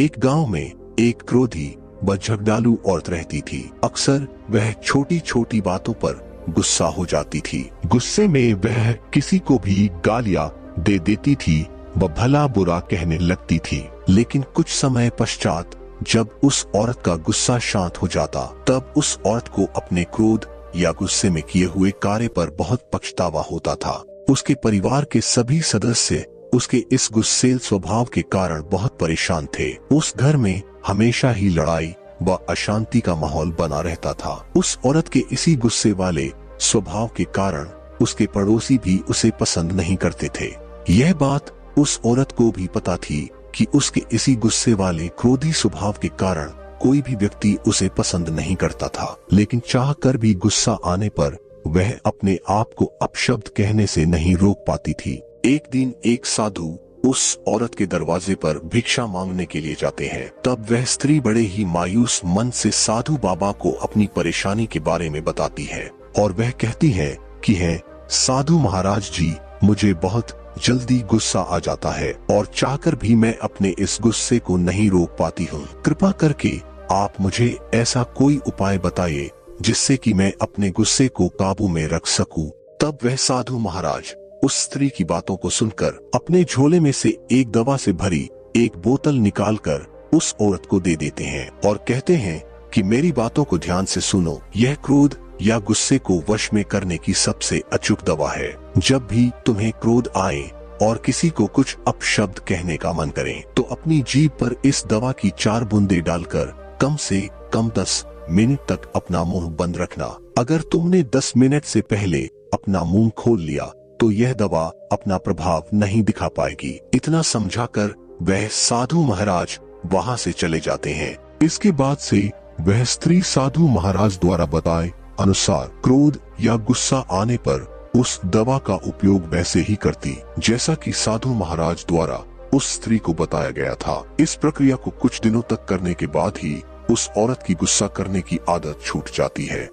एक गांव में एक क्रोधी व झगड़ालू औरत रहती थी। अक्सर वह छोटी छोटी बातों पर गुस्सा हो जाती थी। गुस्से में वह किसी को भी गालियां दे देती थी व भला बुरा कहने लगती थी। लेकिन कुछ समय पश्चात जब उस औरत का गुस्सा शांत हो जाता, तब उस औरत को अपने क्रोध या गुस्से में किए हुए कार्य पर बहुत पछतावा होता था। उसके परिवार के सभी सदस्य उसके इस गुस्सेल स्वभाव के कारण बहुत परेशान थे। उस घर में हमेशा ही लड़ाई व अशांति का माहौल बना रहता था। उस औरत के इसी गुस्से वाले स्वभाव के कारण उसके पड़ोसी भी उसे पसंद नहीं करते थे। यह बात उस औरत को भी पता थी कि उसके इसी गुस्से वाले क्रोधी स्वभाव के कारण कोई भी व्यक्ति उसे पसंद नहीं करता था। लेकिन चाहकर भी गुस्सा आने पर वह अपने आप को अपशब्द कहने से नहीं रोक पाती थी। एक दिन एक साधु उस औरत के दरवाजे पर भिक्षा मांगने के लिए जाते हैं। तब वह स्त्री बड़े ही मायूस मन से साधु बाबा को अपनी परेशानी के बारे में बताती है और वह कहती है कि साधु महाराज जी, मुझे बहुत जल्दी गुस्सा आ जाता है और चाहकर भी मैं अपने इस गुस्से को नहीं रोक पाती हूँ। कृपा करके आप मुझे ऐसा कोई उपाय बताइए जिससे कि मैं अपने गुस्से को काबू में रख सकूं। तब वह साधु महाराज उस स्त्री की बातों को सुनकर अपने झोले में से एक दवा से भरी एक बोतल निकालकर उस औरत को दे देते हैं और कहते हैं कि मेरी बातों को ध्यान से सुनो। यह क्रोध या गुस्से को वश में करने की सबसे अचूक दवा है। जब भी तुम्हें क्रोध आए और किसी को कुछ अपशब्द कहने का मन करे तो अपनी जीभ पर इस दवा की 4 बूंदे डालकर कम से कम 10 मिनट तक अपना मुंह बंद रखना। अगर तुमने 10 मिनट से पहले अपना मुंह खोल लिया तो यह दवा अपना प्रभाव नहीं दिखा पाएगी। इतना समझाकर वह साधु महाराज वहां से चले जाते हैं। इसके बाद से वह स्त्री साधु महाराज द्वारा बताए अनुसार क्रोध या गुस्सा आने पर उस दवा का उपयोग वैसे ही करती जैसा कि साधु महाराज द्वारा उस स्त्री को बताया गया था। इस प्रक्रिया को कुछ दिनों तक करने के बाद ही उस औरत की गुस्सा करने की आदत छूट जाती है।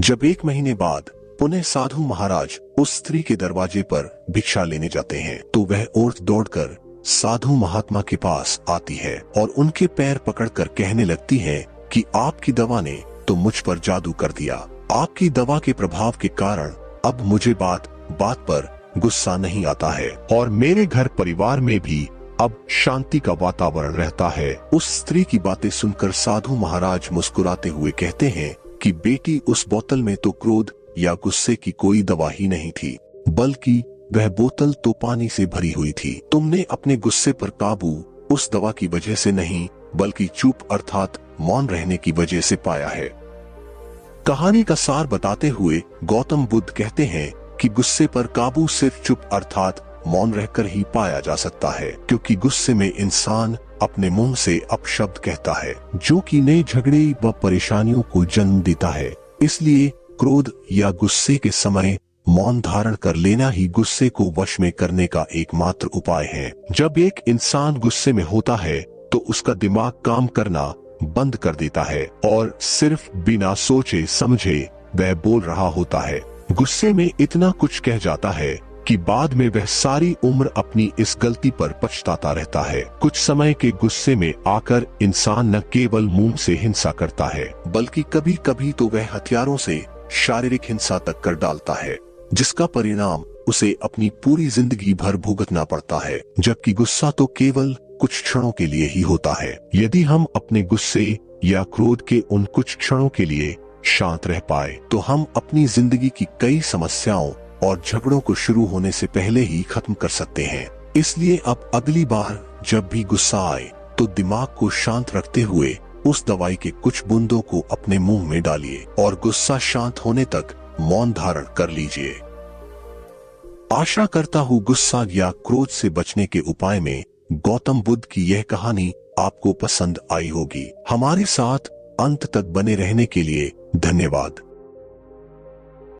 जब 1 महीने बाद पुनः साधु महाराज उस स्त्री के दरवाजे पर भिक्षा लेने जाते हैं तो वह औरत दौड़कर साधु महात्मा के पास आती है और उनके पैर पकड़कर कहने लगती है कि आपकी दवा ने तो मुझ पर जादू कर दिया। आपकी दवा के प्रभाव के कारण अब मुझे बात बात पर गुस्सा नहीं आता है और मेरे घर परिवार में भी अब शांति का वातावरण रहता है। उस स्त्री की बातें सुनकर साधु महाराज मुस्कुराते हुए कहते हैं कि बेटी, उस बोतल में तो क्रोध या गुस्से की कोई दवा ही नहीं थी, बल्कि वह बोतल तो पानी से भरी हुई थी। तुमने अपने गुस्से पर काबू उस दवा की वजह से नहीं बल्कि चुप अर्थात मौन रहने की वजह से पाया है। कहानी का सार बताते हुए गौतम बुद्ध कहते हैं कि गुस्से पर काबू सिर्फ चुप अर्थात मौन रहकर ही पाया जा सकता है, क्योंकि गुस्से में इंसान अपने मुंह से अपशब्द कहता है जो कि नए झगड़े व परेशानियों को जन्म देता है। इसलिए क्रोध या गुस्से के समय मौन धारण कर लेना ही गुस्से को वश में करने का एकमात्र उपाय है। जब एक इंसान गुस्से में होता है तो उसका दिमाग काम करना बंद कर देता है और सिर्फ बिना सोचे समझे वह बोल रहा होता है। गुस्से में इतना कुछ कह जाता है कि बाद में वह सारी उम्र अपनी इस गलती पर पछताता रहता है। कुछ समय के गुस्से में आकर इंसान न केवल मुंह से हिंसा करता है बल्कि कभी कभी तो वह हथियारों से शारीरिक हिंसा तक कर डालता है, जिसका परिणाम उसे अपनी पूरी जिंदगी भर भुगतना पड़ता है। जबकि गुस्सा तो केवल कुछ क्षणों के लिए ही होता है। यदि हम अपने गुस्से या क्रोध के उन कुछ क्षणों के लिए शांत रह पाए तो हम अपनी जिंदगी की कई समस्याओं और झगड़ों को शुरू होने से पहले ही खत्म कर सकते हैं। इसलिए अब अगली बार जब भी गुस्सा आए तो दिमाग को शांत रखते हुए उस दवाई के कुछ बूंदों को अपने मुंह में डालिए और गुस्सा शांत होने तक मौन धारण कर लीजिए। आशा करता हूँ गुस्सा या क्रोध से बचने के उपाय में गौतम बुद्ध की यह कहानी आपको पसंद आई होगी। हमारे साथ अंत तक बने रहने के लिए धन्यवाद।